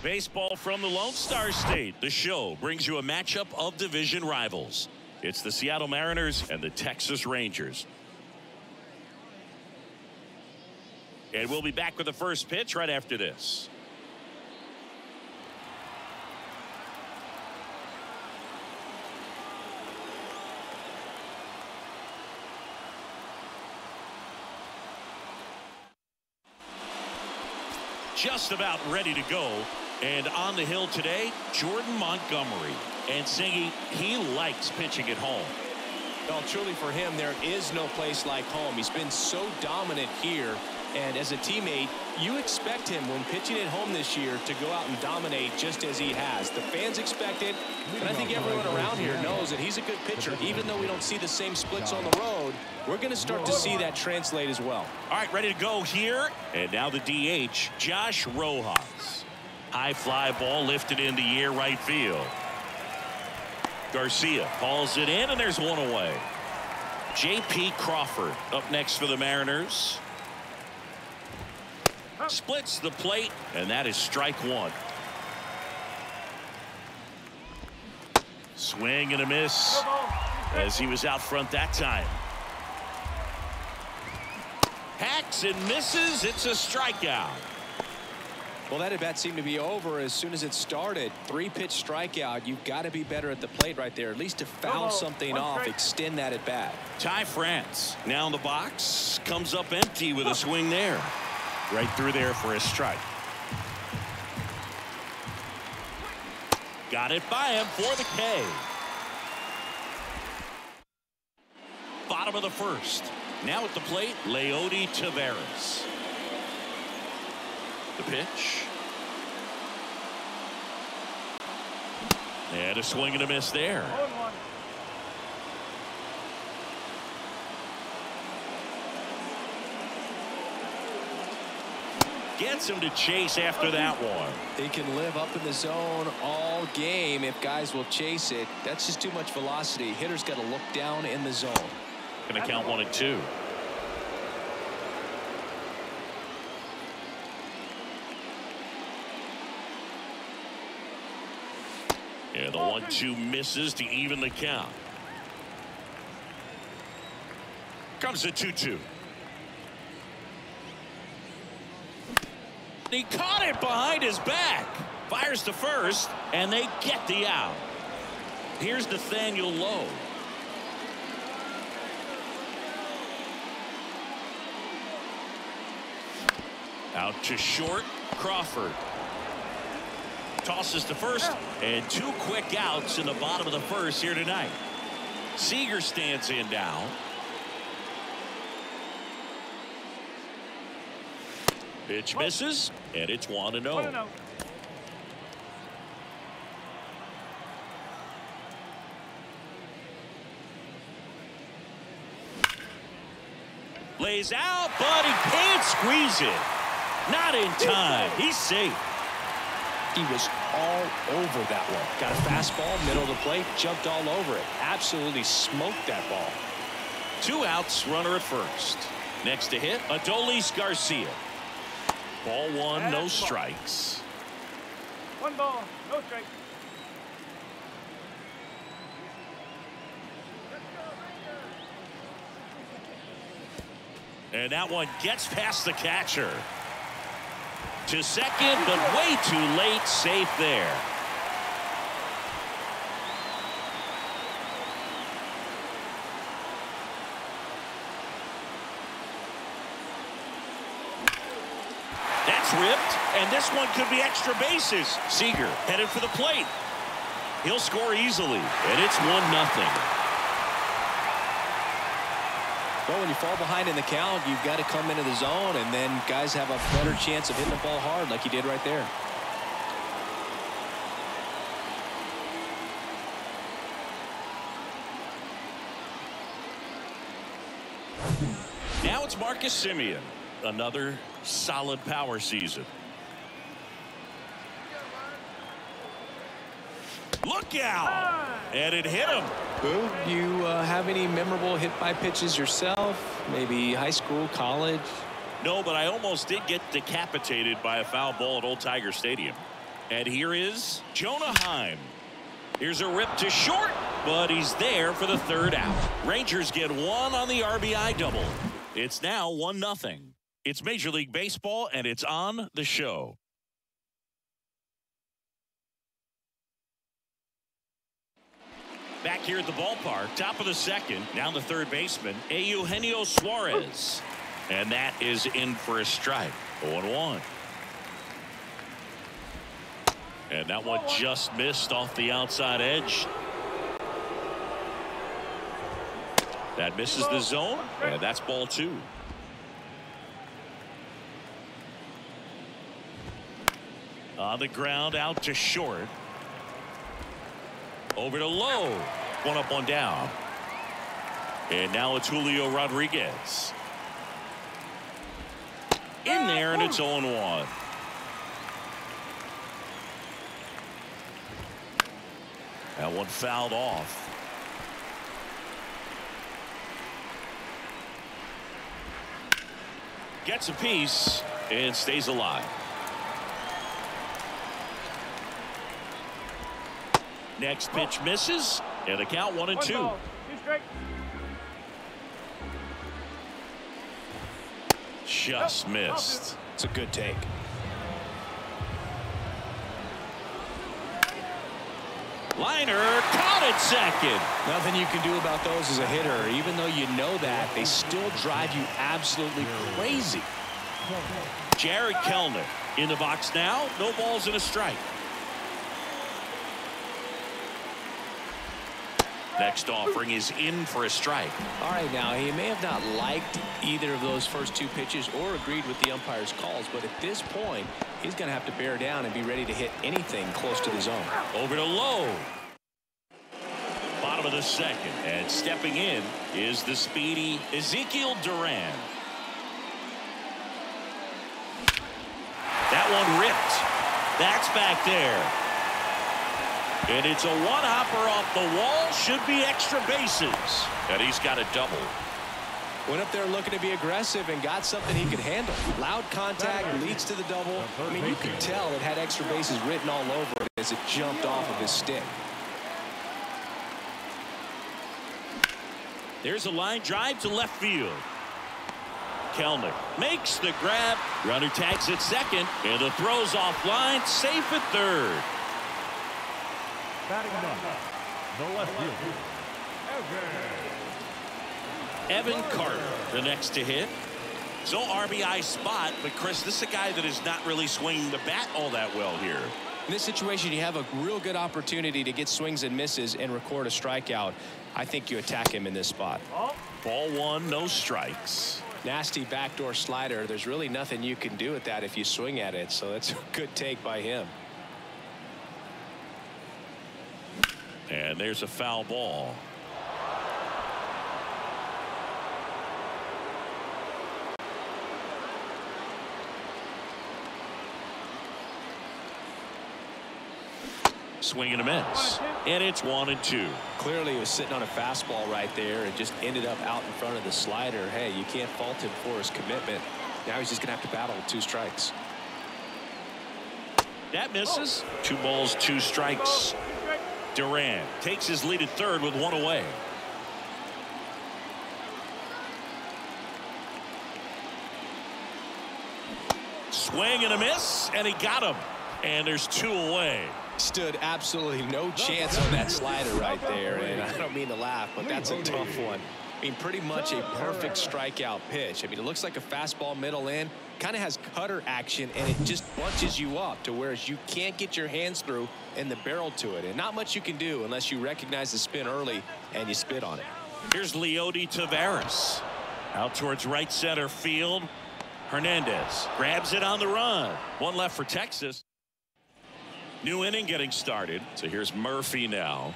Baseball from the Lone Star State. The show brings you a matchup of division rivals. It's the Seattle Mariners and the Texas Rangers. And we'll be back with the first pitch right after this. Just about ready to go. And on the hill today, Jordan Montgomery. And Singy, he likes pitching at home. Well, truly for him, there is no place like home. He's been so dominant here. And as a teammate, you expect him when pitching at home this year to go out and dominate just as he has. The fans expect it, but I think everyone around here knows that he's a good pitcher. Even though we don't see the same splits on the road, we're going to start to see that translate as well. All right, ready to go here. And now the DH, Josh Rojas. High fly ball lifted in the air right field. Garcia calls it in, and there's one away. J.P. Crawford up next for the Mariners. Splits the plate, and that is strike one. Swing and a miss as he was out front that time. Hacks and misses. It's a strikeout. Well, that at bat seemed to be over as soon as it started. 3-pitch strikeout. You've got to be better at the plate right there, at least to foul something off, extend that at bat. Ty France now in the box, comes up empty with a swing there. Right through there for a strike. Got it by him for the K. Bottom of the first. Now at the plate, Leody Taveras. The pitch. And a swing and a miss there. Gets him to chase after that one. He can live up in the zone all game if guys will chase it. That's just too much velocity. Hitter's got to look down in the zone. Going to count 1-2. Yeah, the 1-2 misses to even the count. Comes the 2-2. He caught it behind his back. Fires to first, and they get the out. Here's Nathaniel Lowe. Out to short, Crawford. Tosses to first, and 2 quick outs in the bottom of the first here tonight. Seager stands in now. Pitch misses, and it's 1-0. Lays out, but he can't squeeze it. Not in time. He's safe. He was all over that one. Got a fastball, middle of the plate, jumped all over it. Absolutely smoked that ball. 2 outs, runner at first. Next to hit, Adolis Garcia. Ball 1, no strikes. 1 ball, no strikes. And that one gets past the catcher. To second, but way too late. Safe there. That's ripped, and this one could be extra bases. Seager headed for the plate. He'll score easily, and it's 1-0. Well, when you fall behind in the count, you've got to come into the zone, and then guys have a better chance of hitting the ball hard like he did right there. Now it's Marcus Semien. Another solid power season. Look out! And it hit him. Boo, you have any memorable hit by pitches yourself? Maybe high school, college? No, but I almost did get decapitated by a foul ball at Old Tiger Stadium. And here is Jonah Heim. Here's a rip to short, but he's there for the third out. Rangers get one on the RBI double. It's now 1-0. It's Major League Baseball, and it's on the show. Back here at the ballpark, top of the second, down the third baseman, Eugenio Suarez. And that is in for a strike. 0-1. And that one just missed off the outside edge. That misses the zone, and that's ball 2. On the ground, out to short. Over to low. One up, one down. And now it's Julio Rodriguez. In there, and it's 0-1. That one fouled off. Gets a piece and stays alive. Next pitch misses, and the count 1-2. Just missed. It's a good take. Liner caught at second. Nothing you can do about those as a hitter. Even though you know that, they still drive you absolutely crazy. Jared Kellner in the box now. No balls and a strike. Next offering is in for a strike. All right, now he may have not liked either of those first 2 pitches or agreed with the umpire's calls, but at this point he's going to have to bear down and be ready to hit anything close to the zone. Over to low. Bottom of the second, and stepping in is the speedy Ezequiel Duran. That one ripped. That's back there. And it's a one-hopper off the wall. Should be extra bases. And he's got a double. Went up there looking to be aggressive and got something he could handle. Loud contact leads to the double. I mean, you could tell it had extra bases written all over it as it jumped off of his stick. There's a line drive to left field. Kellner makes the grab. Runner tags at second, and the throw's offline. Safe at third. Batting number, the left fielder, Evan Carter, the next to hit. So RBI spot, but Chris, this is a guy that is not really swinging the bat all that well here. In this situation, you have a real good opportunity to get swings and misses and record a strikeout. I think you attack him in this spot. Ball 1, no strikes. Nasty backdoor slider. There's really nothing you can do with that if you swing at it, so that's a good take by him. And there's a foul ball. Swing and a miss. And it's 1-2. Clearly he was sitting on a fastball right there and just ended up out in front of the slider. Hey, you can't fault him for his commitment. Now he's just going to have to battle with 2 strikes. That misses. 2 balls, 2 strikes. Duran takes his lead at third with 1 away. Swing and a miss, and he got him. And there's 2 away. Stood absolutely no chance on that slider right there, and I don't mean to laugh, but that's a tough one. I mean, pretty much a perfect strikeout pitch. I mean, it looks like a fastball middle in, kind of has cutter action, and it just bunches you up to whereas you can't get your hands through and the barrel to it, and not much you can do unless you recognize the spin early and you spit on it. Here's Leody Taveras out towards right center field. Hernandez grabs it on the run. 1 left for Texas. New inning getting started. So here's Murphy now.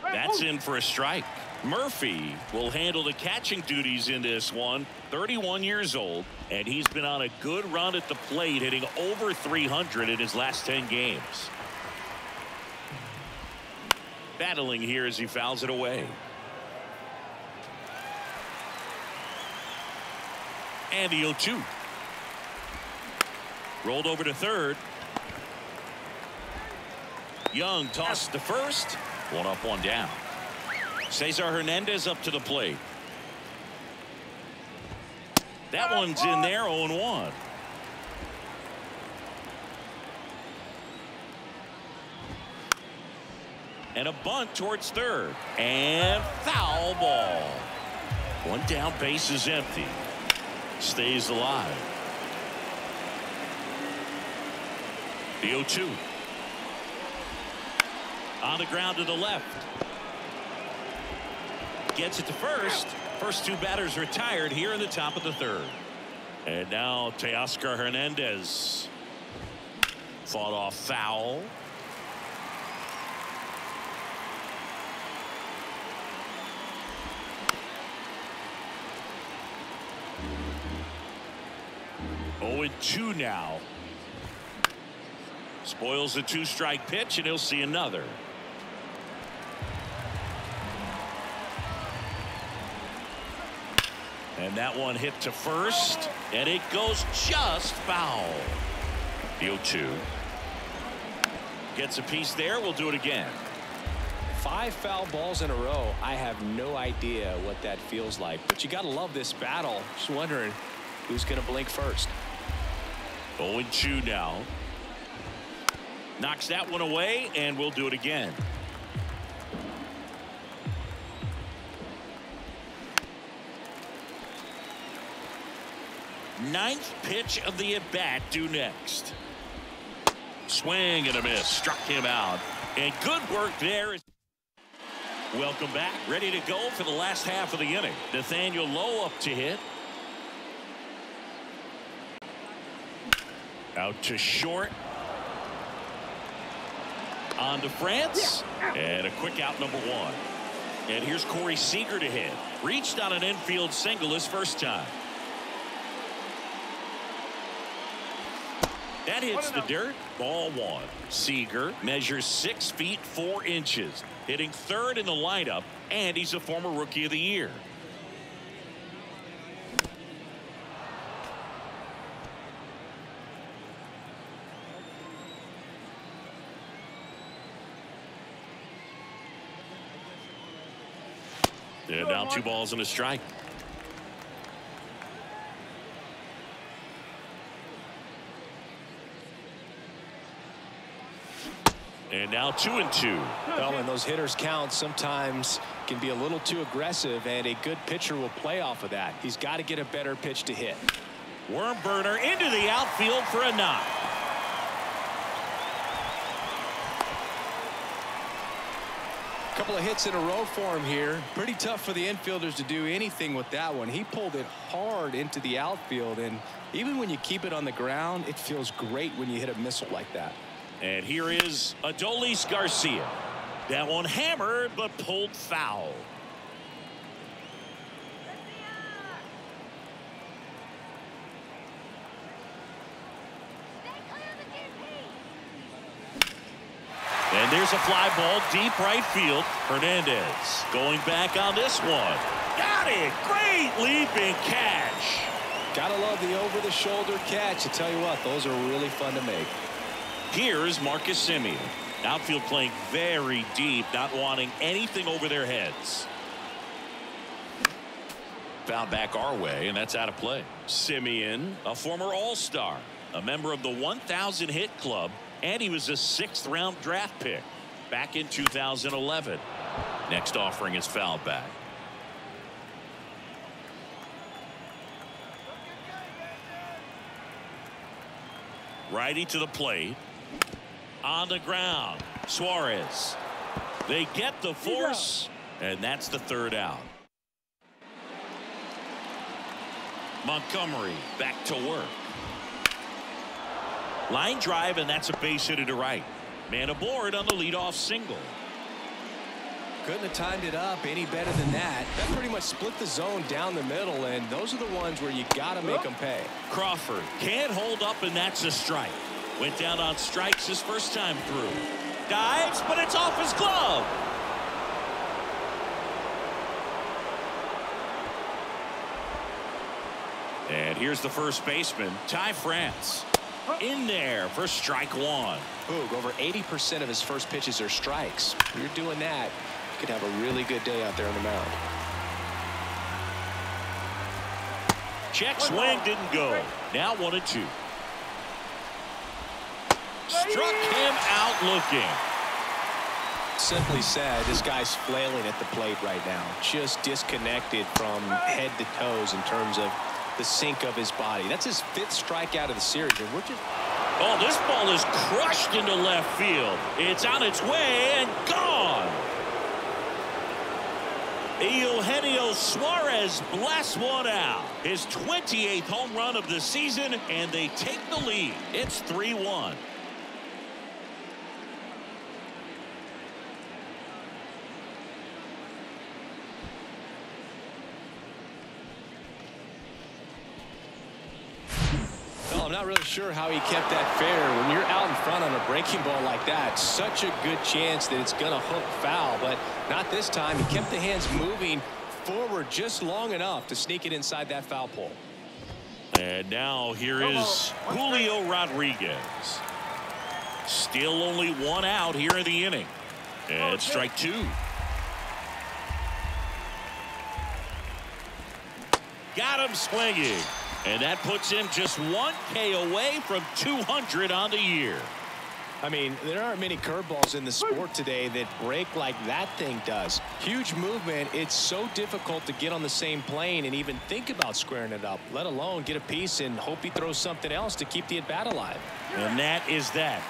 That's in for a strike. Murphy will handle the catching duties in this one. 31 years old, and he's been on a good run at the plate, hitting over 300 in his last 10 games. Battling here as he fouls it away. And the 0-2. Rolled over to third. Young tossed to first. One up, one down. Cesar Hernandez up to the plate. That one's in there, 0-1. And a bunt towards third. And foul ball. One down, base is empty. Stays alive. The 0-2. On the ground to the left. Gets it to first. First two batters retired here in the top of the third. And now Teoscar Hernandez. Fought off foul. Oh, 0-2 now. Spoils the two-strike pitch, and he'll see another. And that one hit to first, and it goes just foul. The 0-2. Gets a piece there. We'll do it again. 5 foul balls in a row. I have no idea what that feels like, but you got to love this battle. Just wondering who's going to blink first. 0-2 now. Knocks that one away, and we'll do it again. Ninth pitch of the at-bat due next. Swing and a miss. Struck him out. And good work there. Welcome back. Ready to go for the last half of the inning. Nathaniel Lowe up to hit. Out to short. On to France. And a quick out, number 1. And here's Corey Seager to hit. Reached on an infield single his first time. That hits the dirt. Ball 1. Seager measures 6 feet 4 inches. Hitting third in the lineup. And he's a former Rookie of the Year. And now 2 balls and a strike. And now 2-2. Well, when those hitters count, sometimes can be a little too aggressive, and a good pitcher will play off of that. He's got to get a better pitch to hit. Worm burner into the outfield for a knock. Couple of hits in a row for him here. Pretty tough for the infielders to do anything with that one. He pulled it hard into the outfield, and even when you keep it on the ground, it feels great when you hit a missile like that. And here is Adolis Garcia. That one hammered but pulled foul. And there's a fly ball deep right field. Hernandez going back on this one. Got it. Great leaping catch. Gotta love the over-the-shoulder catch. I tell you what, those are really fun to make. Here's Marcus Semien. Outfield playing very deep, not wanting anything over their heads. Foul back our way, and that's out of play. Semien, a former All-Star, a member of the 1,000 hit club, and he was a 6th round draft pick back in 2011. Next offering is foul back. Righty to the plate. On the ground, Suarez. They get the force, and that's the 3rd out. Montgomery back to work. Line drive, and that's a base hit to right. Man aboard on the leadoff single. Couldn't have timed it up any better than that. That pretty much split the zone down the middle, and those are the ones where you got to make them pay. Crawford can't hold up, and that's a strike. Went down on strikes his first time through. Dives, but it's off his glove. And here's the first baseman, Ty France. In there for strike one. Boog, over 80% of his first pitches are strikes. If you're doing that, you could have a really good day out there on the mound. Check swing didn't go. Now 1-2. Struck him out looking. Simply said, this guy's flailing at the plate right now. Just disconnected from head to toes in terms of the sink of his body. That's his 5th strikeout of the series. And we're just... Oh, this ball is crushed into left field. It's on its way and gone. Eugenio Suarez blasts one out. His 28th home run of the season, and they take the lead. It's 3-1. I'm not really sure how he kept that fair. When you're out in front on a breaking ball like that, such a good chance that it's going to hook foul, but not this time. He kept the hands moving forward just long enough to sneak it inside that foul pole. And now here is Julio Rodriguez. Still only 1 out here in the inning. And strike 2. Got him swinging. And that puts him just 1 K away from 200 on the year. I mean, there aren't many curveballs in the sport today that break like that thing does. Huge movement. It's so difficult to get on the same plane and even think about squaring it up, let alone get a piece and hope he throws something else to keep the at-bat alive. And that is that.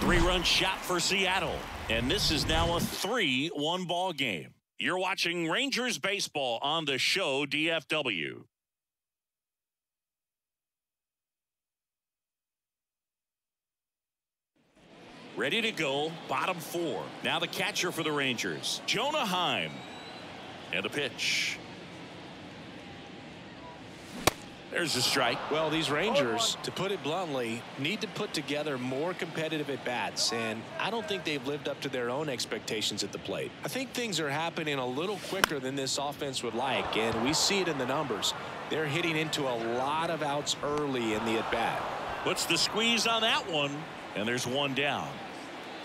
3-run shot for Seattle. And this is now a 3-1 ball game. You're watching Rangers baseball on the show DFW. Ready to go, bottom 4. Now the catcher for the Rangers, Jonah Heim. And the pitch. There's a strike. Well, these Rangers, to put it bluntly, need to put together more competitive at-bats, and I don't think they've lived up to their own expectations at the plate. I think things are happening a little quicker than this offense would like, and we see it in the numbers. They're hitting into a lot of outs early in the at-bat. Puts the squeeze on that one, and there's 1 down.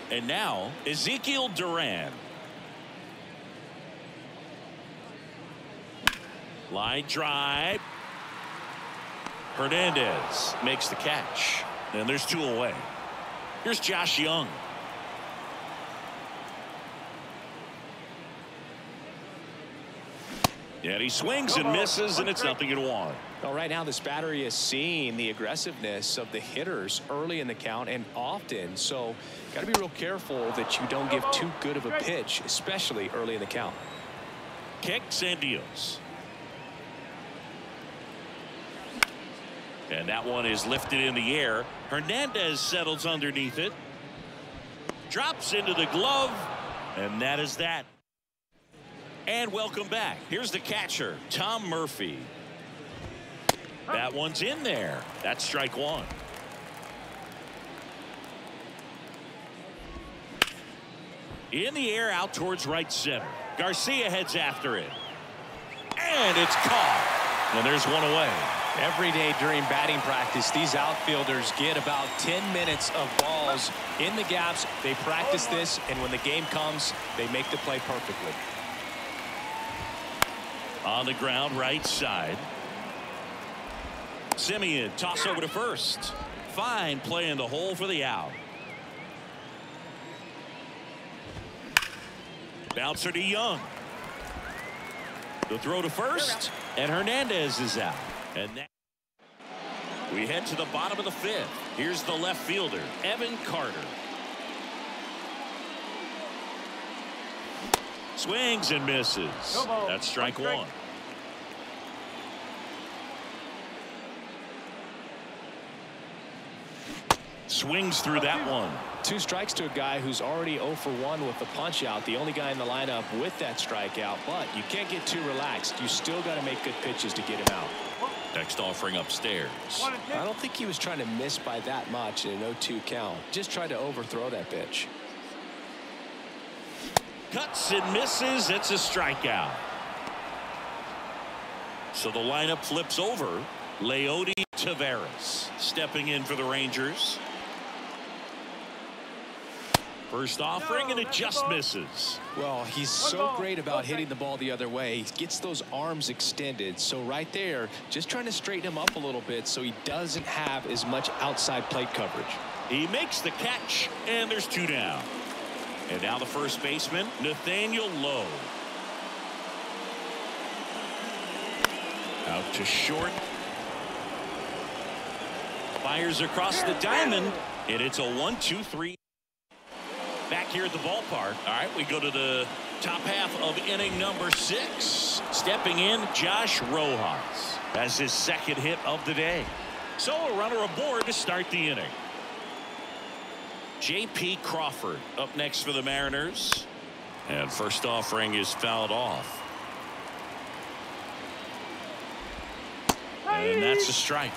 And now Ezequiel Duran. Line drive. Hernandez makes the catch. And there's 2 away. Here's Josh Young. And he swings and misses, and it's 0-1. Well, right now this battery is seeing the aggressiveness of the hitters early in the count and often, so got to be real careful that you don't give too good of a pitch, especially early in the count. Kicks and deals. And that one is lifted in the air. Hernandez settles underneath it. Drops into the glove, and that is that. And welcome back. Here's the catcher, Tom Murphy. That one's in there. That's strike 1. In the air out towards right center. Garcia heads after it. And it's caught. And there's 1 away. Every day during batting practice, these outfielders get about 10 minutes of balls in the gaps. They practice this, and when the game comes, they make the play perfectly. On the ground, right side. Simeon, toss over to first. Fine play in the hole for the out. Bouncer to Young. The throw to first, and Hernandez is out. And that we head to the bottom of the 5th. Here's the left fielder, Evan Carter. Swings and misses. That's strike 1. Swings through that one. 2 strikes to a guy who's already 0 for 1 with the punch out. The only guy in the lineup with that strikeout, but you can't get too relaxed. You still got to make good pitches to get him out. Next offering upstairs. I don't think he was trying to miss by that much in an 0-2 count. Just tried to overthrow that pitch. Cuts and misses. It's a strikeout. So the lineup flips over. Leote Taveras stepping in for the Rangers. First offering, and it just misses. Well, he's so great about hitting the ball the other way. He gets those arms extended. So right there, just trying to straighten him up a little bit so he doesn't have as much outside plate coverage. He makes the catch, and there's 2 down. And now the first baseman, Nathaniel Lowe. Out to short. Fires across the diamond, and it's a 1-2-3. Back here at the ballpark. All right, we go to the top half of inning number 6. Stepping in, Josh Rojas. That's his second hit of the day. So a runner aboard to start the inning. J.P. Crawford up next for the Mariners. And first offering is fouled off. And that's a strike.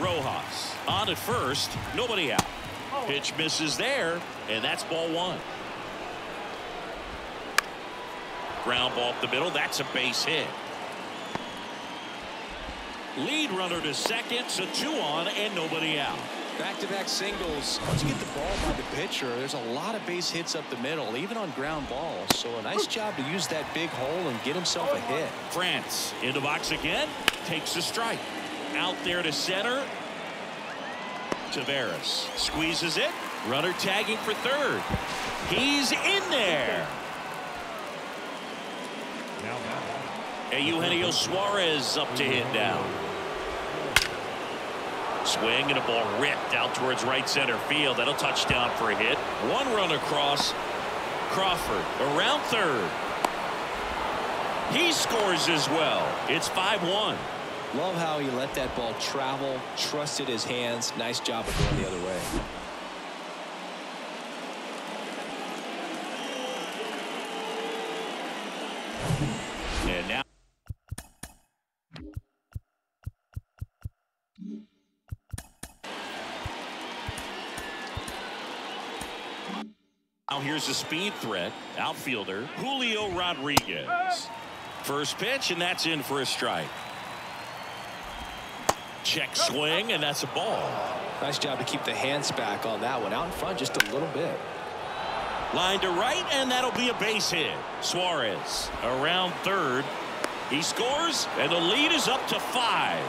Rojas on at first, nobody out. Pitch misses there, and that's ball 1. Ground ball up the middle. That's a base hit. Lead runner to second, so 2 on and nobody out. Back-to-back singles. Once you get the ball by the pitcher, there's a lot of base hits up the middle, even on ground balls. So a nice job to use that big hole and get himself a hit. France in the box again, takes a strike. Out there to center. Taveras squeezes it. Runner tagging for third. He's in there. And Eugenio Suarez up to hit now. Swing and a ball ripped out towards right center field. That'll touch down for a hit. 1 run across. Crawford around third. He scores as well. It's 5-1. Love how he let that ball travel, trusted his hands. Nice job of going the other way. And now here's a speed threat. Outfielder Julio Rodriguez. First pitch, and that's in for a strike. Check swing, and that's a ball. Nice job to keep the hands back on that one. Out in front just a little bit. Line to right, and that'll be a base hit. Suarez around third. He scores, and the lead is up to 5.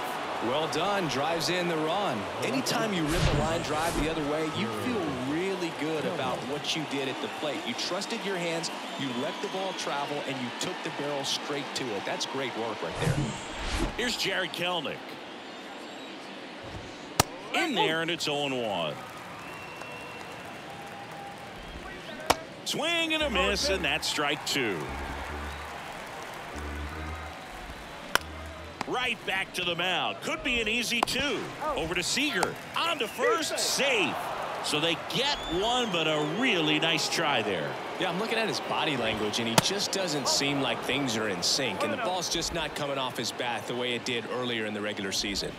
Well done. Drives in the run. Anytime you rip a line drive the other way, you feel really good about what you did at the plate. You trusted your hands, you let the ball travel, and you took the barrel straight to it. That's great work right there. Here's Jared Kelenic. In there, and it's 0-1. Swing and a miss, and that's strike 2. Right back to the mound. Could be an easy 2. Over to Seager. On to first. Safe. So they get 1, but a really nice try there. Yeah, I'm looking at his body language, and he just doesn't seem like things are in sync. And the ball's just not coming off his bat the way it did earlier in the regular season.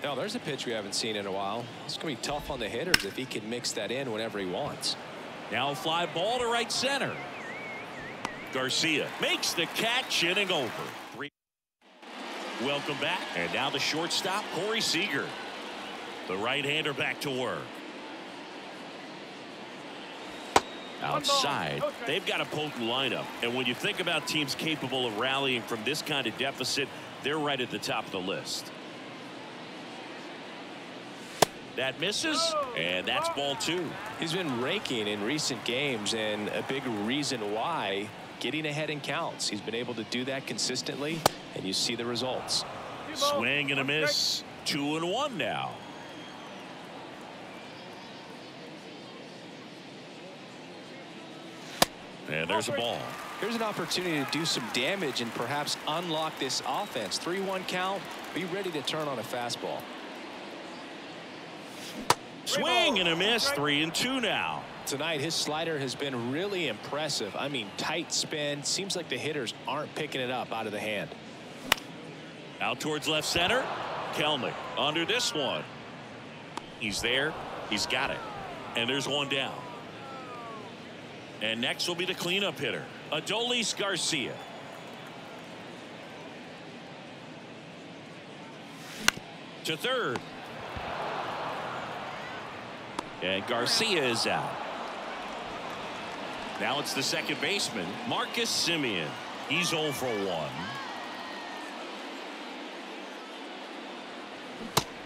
Now, there's a pitch we haven't seen in a while. It's going to be tough on the hitters if he can mix that in whenever he wants. Now a fly ball to right center. Garcia makes the catch, inning over. 3. Welcome back. And now the shortstop, Corey Seager. The right-hander back to work. Outside, they've got a potent lineup. And when you think about teams capable of rallying from this kind of deficit, they're right at the top of the list. That misses, and that's ball 2. He's been raking in recent games, and a big reason why, getting ahead in counts. He's been able to do that consistently, and you see the results. Swing and a miss. 2-1 now. And there's a ball. Here's an opportunity to do some damage and perhaps unlock this offense. 3-1 count. Be ready to turn on a fastball. Swing and a miss. 3-2 now. Tonight his slider has been really impressive. I mean, tight spin. Seems like the hitters aren't picking it up out of the hand. Out towards left center. Kelenic under this one. He's there. He's got it. And there's 1 down. And next will be the cleanup hitter, Adolis Garcia. to third. And Garcia is out. Now it's the second baseman, Marcus Semien. He's 0 for 1.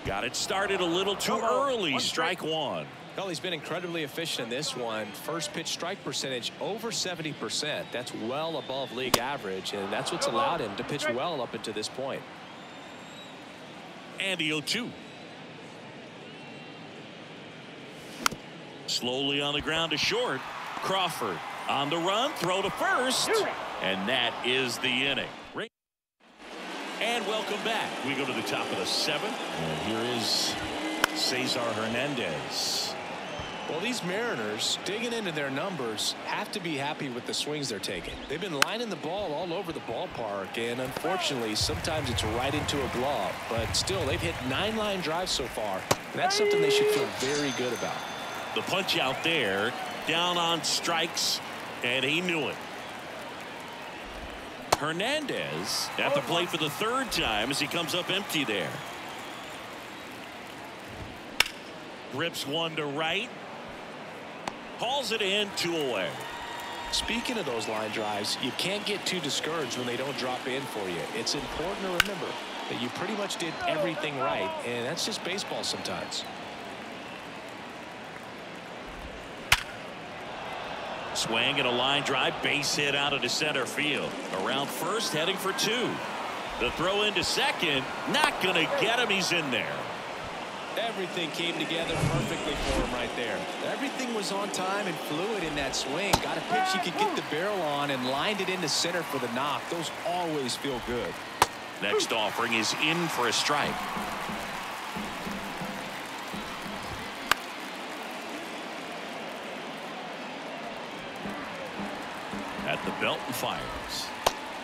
Got it started a little too early. Strike one. Well, he's been incredibly efficient in this one. First pitch strike percentage over 70%. That's well above league average, and that's what's allowed him to pitch well up until this point. And the 0-2. Slowly on the ground to short. Crawford on the run, throw to first, and that is the inning. And welcome back. We go to the top of the 7th, and here is Cesar Hernandez. Well, these Mariners, digging into their numbers, have to be happy with the swings they're taking. They've been lining the ball all over the ballpark, and unfortunately, sometimes it's right into a glove. But still, they've hit 9 line drives so far, and that's something they should feel very good about. The punch out there, down on strikes, and he knew it. Hernandez at the plate for the 3rd time as he comes up empty there. Rips one to right. Hauls it in, 2 away. Speaking of those line drives, you can't get too discouraged when they don't drop in for you. It's important to remember that you pretty much did everything right, and that's just baseball sometimes. Swing and a line drive, base hit out into center field. Around first, heading for 2. The throw into second, not going to get him. He's in there. Everything came together perfectly for him right there. Everything was on time and fluid in that swing. Got a pitch he could get the barrel on and lined it into center for the knock. Those always feel good. Next offering is in for a strike. At the belt and fires.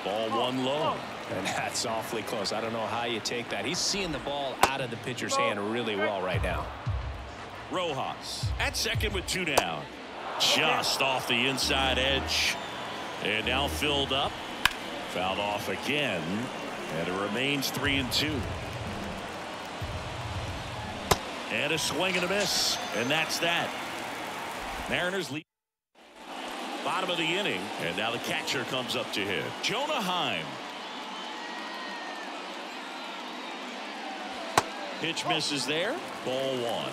Ball 1 low. And that's awfully close. I don't know how you take that. He's seeing the ball out of the pitcher's hand really well right now. Rojas at second with 2 down. Just off the inside edge. And now filled up. Fouled off again. And it remains 3-2. And a swing and a miss. And that's that. Mariners lead. Bottom of the inning. And now the catcher comes up to hit. Jonah Heim. Pitch misses there. Ball 1.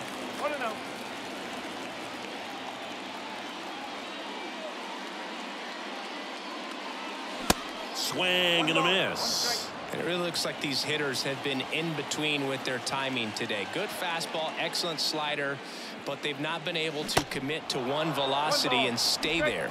Swing and a miss. It really looks like these hitters have been in between with their timing today. Good fastball, excellent slider, but they've not been able to commit to one velocity and stay there.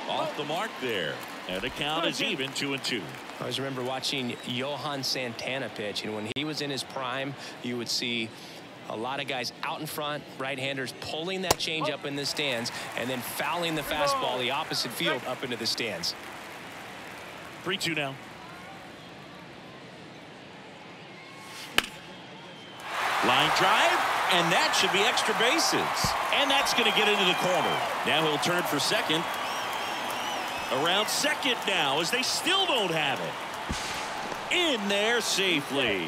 Off the mark there. And the count is even, 2-2. I always remember watching Johan Santana pitch, and when he was in his prime, you would see a lot of guys out in front, right-handers pulling that change up in the stands and then fouling the fastball the opposite field up into the stands. 3-2 now. Line drive, and that should be extra bases. And that's going to get into the corner. Now he'll turn for second. Around second now as they still don't have it. In there safely.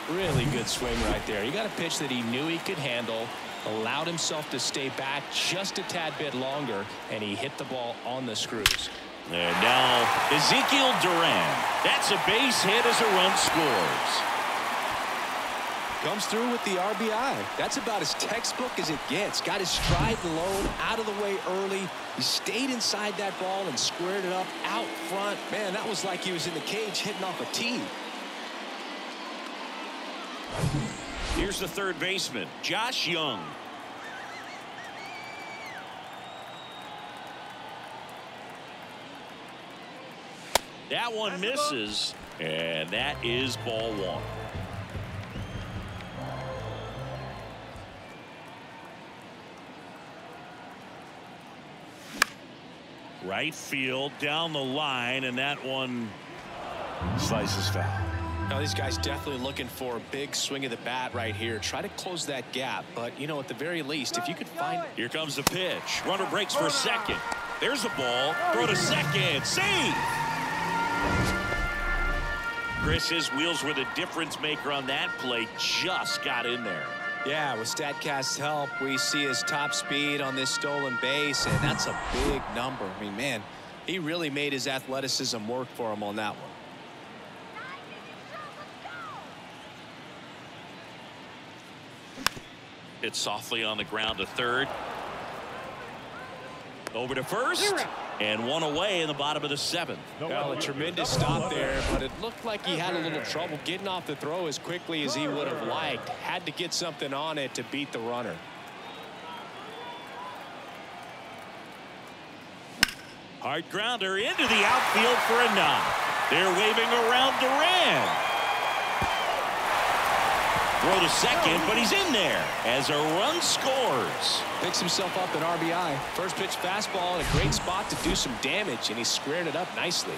Really good swing right there. He got a pitch that he knew he could handle, allowed himself to stay back just a tad bit longer, and he hit the ball on the screws. And now Ezequiel Duran. That's a base hit as a run scores. Comes through with the RBI. That's about as textbook as it gets. Got his stride low, out of the way early. He stayed inside that ball and squared it up out front. Man, that was like he was in the cage hitting off a tee. Here's the third baseman, Josh Young. That one misses, and that is ball 1. Right field down the line, and that one slices foul. Now, these guys definitely looking for a big swing of the bat right here. Try to close that gap. But, you know, at the very least, if you could find... Here comes the pitch. Runner breaks for second. There's a ball. Throw to second. Save! Chris, his wheels were the difference maker on that play. Just got in there. Yeah, with StatCast's help, we see his top speed on this stolen base, and that's a big number. I mean, man, he really made his athleticism work for him on that one. It's softly on the ground to third. Over to first. And one away in the bottom of the seventh. Well, a tremendous stop there, but it looked like he had a little trouble getting off the throw as quickly as he would have liked. Had to get something on it to beat the runner. Hard grounder into the outfield for a knock. They're waving around Duran. Throw to second, but he's in there as a run scores. Picks himself up an RBI. First pitch fastball in a great spot to do some damage, and he squared it up nicely.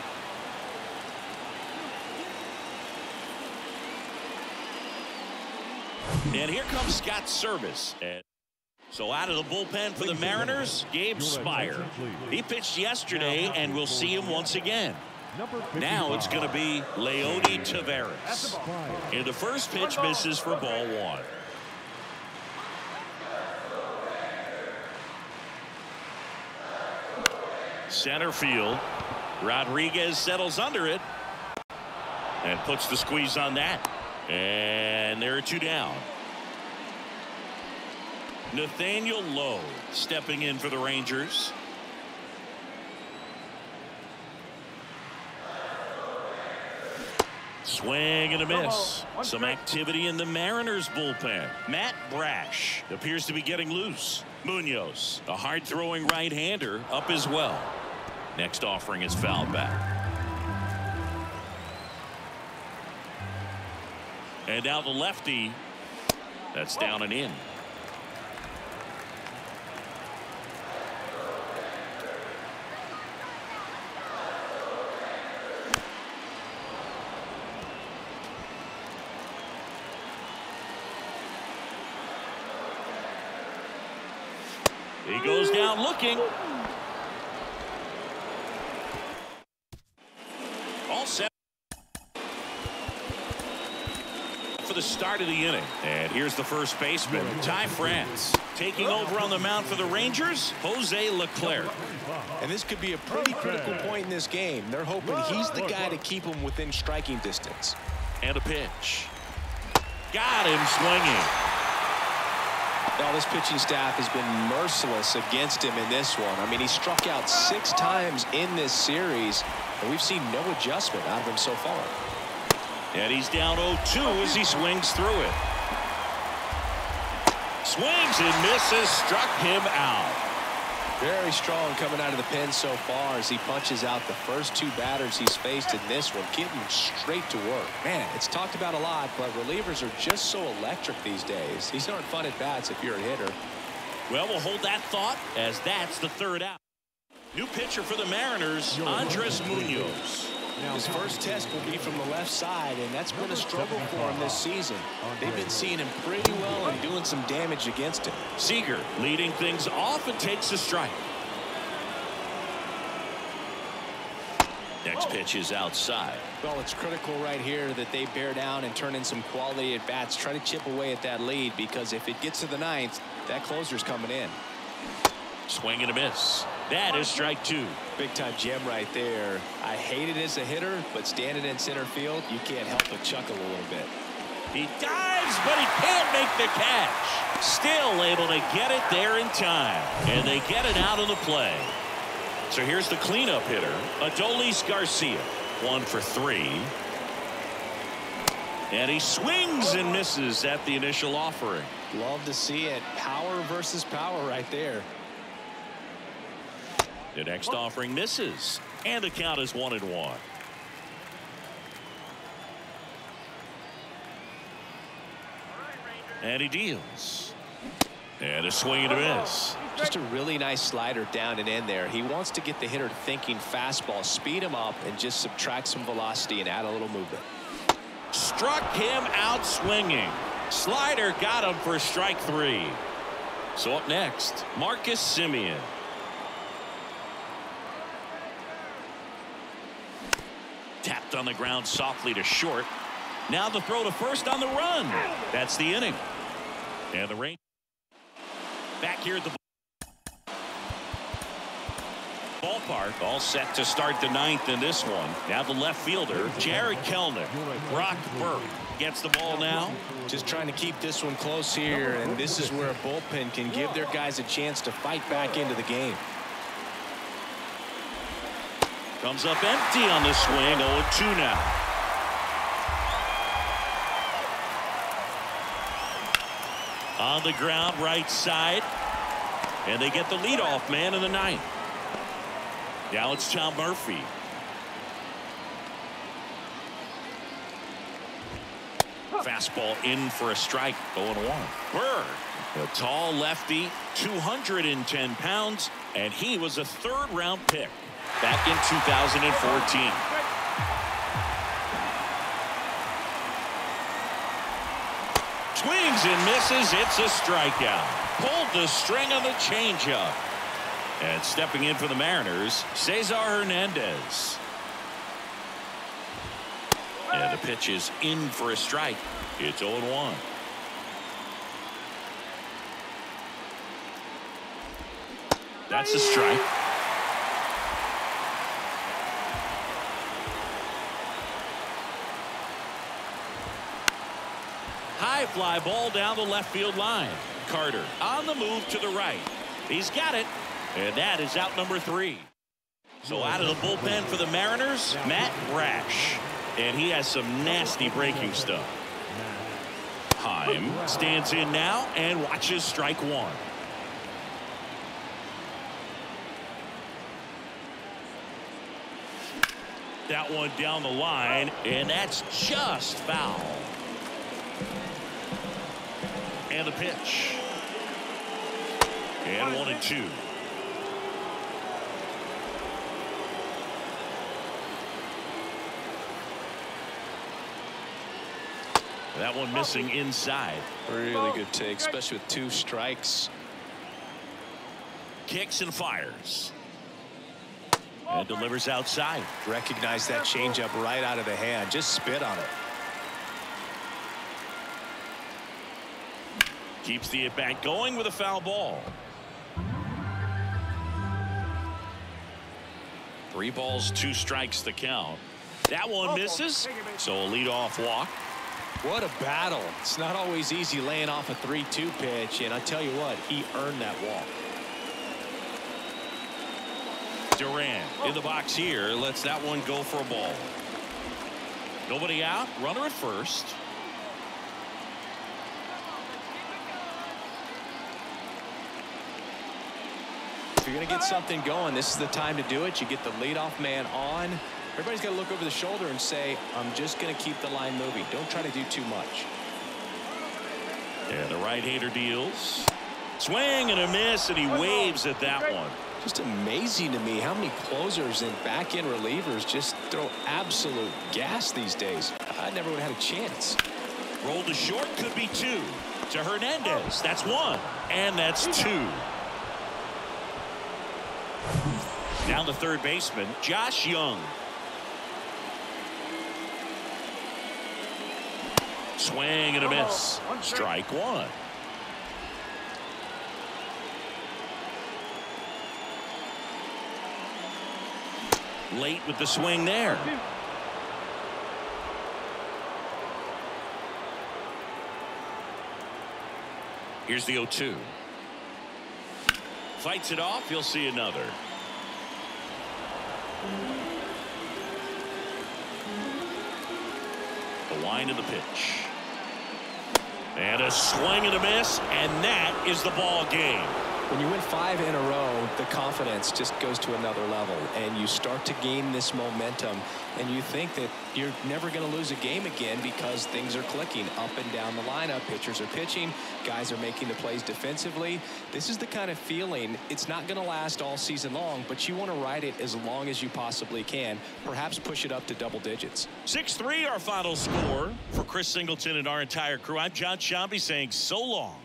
And here comes Scott's service. So out of the bullpen for the Mariners, Gabe Spire. He pitched yesterday, and we'll see him once again. Now it's going to be Leody Taveras. And the first pitch misses for ball one. Center field. Rodriguez settles under it and puts the squeeze on that. And there are two down. Nathaniel Lowe stepping in for the Rangers. Swing and a miss. Some activity in the Mariners bullpen. Matt Brash appears to be getting loose. Munoz, a hard-throwing right-hander, up as well. Next offering is fouled back. And now the lefty. That's down and in. He goes down looking. All set for the start of the inning. And here's the first baseman, Ty France. Taking over on the mound for the Rangers, Jose Leclerc. And this could be a pretty critical point in this game. They're hoping he's the guy to keep him within striking distance. And a pitch. Got him swinging. Now, this pitching staff has been merciless against him in this one. I mean, he struck out 6 times in this series, and we've seen no adjustment out of him so far. And he's down 0-2 as he swings through it. Swings and misses, struck him out. Very strong coming out of the pen so far as he punches out the first 2 batters he's faced in this one, getting straight to work. Man, it's talked about a lot, but relievers are just so electric these days. These aren't fun at bats if you're a hitter. Well, we'll hold that thought as that's the third out. New pitcher for the Mariners, Andres Munoz. His first test will be from the left side, and that's been a struggle for him this season. They've been seeing him pretty well and doing some damage against him. Seager leading things off and takes a strike. Next pitch is outside. Well, it's critical right here that they bear down and turn in some quality at bats. Try to chip away at that lead, because if it gets to the 9th, that closer's coming in. Swing and a miss. That is strike 2. Big time gem right there. I hate it as a hitter, but standing in center field, you can't help but chuckle a little bit. He dives, but he can't make the catch. Still able to get it there in time. And they get it out of the play. So here's the cleanup hitter, Adolis Garcia. 1 for 3. And he swings and misses at the initial offering. Love to see it. Power versus power right there. The next offering misses, and the count is 1-1. And he deals. And a swing and a miss. Just a really nice slider down and in there. He wants to get the hitter thinking fastball, speed him up, and just subtract some velocity and add a little movement. struck him out swinging. Slider got him for strike 3. So up next, Marcus Semien. Tapped on the ground softly to short. Now the throw to first on the run. That's the inning. And the Rangers back here at the ballpark, all set to start the 9th in this one. Now the left fielder, Jared Kelenic. Brock Burke gets the ball now. Just trying to keep this one close here, and this is where a bullpen can give their guys a chance to fight back into the game. Comes up empty on the swing. 0-2 now. On the ground, right side. And they get the leadoff man in the 9th. Now it's Tom Murphy. Fastball in for a strike. 0-1. Bird, a tall lefty, 210 pounds, and he was a 3rd-round pick back in 2014. Swings and misses. It's a strikeout. Pulled the string on the changeup. And stepping in for the Mariners, Cesar Hernandez. And the pitch is in for a strike. It's 0-1. That's a strike. High fly ball down the left field line. Carter on the move to the right. He's got it. And that is out number 3. So out of the bullpen for the Mariners, Matt Brash. And he has some nasty breaking stuff. Heim stands in now and watches strike 1. That one down the line, and that's just foul. And the pitch. And 1-2. That one missing inside. Really good take, especially with 2 strikes. Kicks and fires. And delivers outside. Recognize that changeup right out of the hand. Just spit on it. Keeps the at-bat going with a foul ball. 3 balls, 2 strikes to count. That one misses. So a leadoff walk. What a battle. It's not always easy laying off a 3-2 pitch, and I tell you what, he earned that walk. Duran in the box here, lets that one go for a ball. Nobody out, runner at first. If you're going to get something going, this is the time to do it. You get the leadoff man on. Everybody's got to look over the shoulder and say, I'm just going to keep the line moving. Don't try to do too much. And the right-hander deals. Swing and a miss, and he waves at that one. Just amazing to me how many closers and back-end relievers just throw absolute gas these days. I never would have had a chance. Rolled to short, could be 2. To Hernandez, that's 1. And that's 2. Now the third baseman, Josh Young. Swing and a miss. Strike 1. Late with the swing there. Here's the 0-2. Fights it off. You'll see another. The line of the pitch. And a swing and a miss, and that is the ball game. When you win 5 in a row, the the confidence just goes to another level, and you start to gain this momentum, and you think that you're never going to lose a game again because things are clicking up and down the lineup. Pitchers are pitching, guys are making the plays defensively. This is the kind of feeling, it's not going to last all season long, but you want to ride it as long as you possibly can, perhaps push it up to double digits. 6-3 our final score. For Chris Singleton and our entire crew, I'm John Shambi saying so long.